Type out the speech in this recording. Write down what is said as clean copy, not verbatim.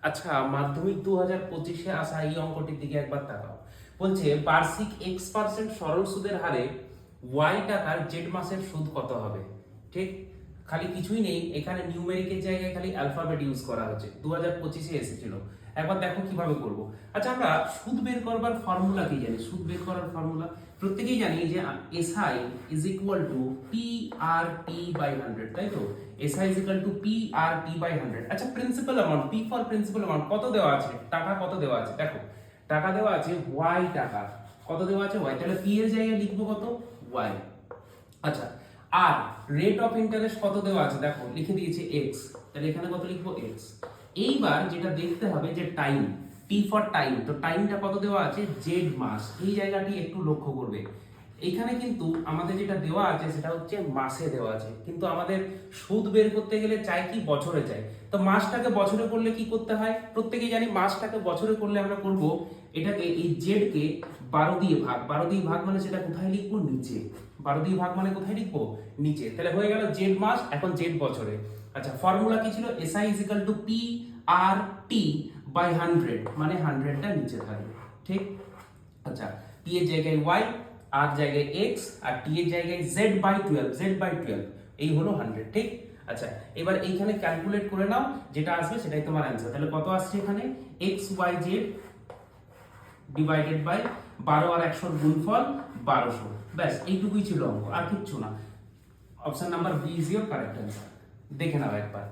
আচ্ছা, মাধ্যমিক 2025-এ আসা এই অঙ্কটির দিকে একবার তাকাও। বলছে বার্ষিক x% সরল সুদের হারে y টাকার জেড মাসের সুদ কত হবে। ঠিক, খালি কিছুই নেই, এখানে নিউমেরিকের জায়গায় খালি অ্যালফাবেট ইউজ করা হচ্ছে। 2025-এ এসেছিল। একবার দেখো কিভাবে করব। আচ্ছা, আমরা সুদ বের করবার ফর্মুলা কি জানি? সুদ বের করার ফর্মুলা প্রত্যেকেই জানি যে SI is equal to PRT by 100, তাই তো? SI is equal to PRT by 100। আচ্ছা, principal amount, P for principal amount কত দেওয়া আছে? টাকা কত দেওয়া আছে? দেখো, টাকা দেওয়া আছে y টাকা। কত দেওয়া আছে? y। তাহলে P এর জায়গায় লিখবো কত? y। আচ্ছা, আর রেট অফ ইন্টারেস্ট কত দেওয়া আছে? দেখো লিখে দিয়েছে x, তাহলে এখানে কত লিখবো? x। এইবার যেটা দেখতে হবে যে টাইম, টি ফর টাইম, তো টাইমটা কত দেওয়া আছে? জেড মাস। এই জায়গাটি একটু লক্ষ্য করবে। এখানে কিন্তু আমাদের যেটা দেওয়া আছে সেটা হচ্ছে মাসে দেওয়া আছে, কিন্তু আমাদের সুদ বের করতে গেলে চাই কি? বছরে চাই। তো মাসটাকে বছরে করলে কি করতে হয়? প্রত্যেকেই জানি মাসটাকে বছরে করলে আমরা করব এটাকে, এই জেড কে 12 দিয়ে ভাগ। 12 দিয়ে ভাগ মানে সেটা কোথায় লিখবো? নিচে। 12 দিয়ে ভাগ মানে কোথায় লিখবো? নিচে। তাহলে হয়ে গেল জেড মাস, এখন জেড বছরে। আচ্ছা, ফর্মুলা কি ছিল? SI is equal to PRT by 100, মানে 100টা নিচে থাকবে। ঠিক। আচ্ছা, P এর জায়গায় y, আর জায়গায় x, আর t এর জায়গায় z বাই 12, z বাই 12, এই হলো 100। ঠিক। আচ্ছা, এবার এইখানে ক্যালকুলেট করে নাও, যেটা আসবে সেটাই তোমার অ্যান্সার। তাহলে কত আসছে এখানে? xyz ডিভাইডেড বাই 12 আর 100 এর গুণফল 1200। ব্যাস, এইটুকুই ছিল অঙ্ক, আর কিচ্ছু না। Option number B is your correct answer. দেখে নাও একবার।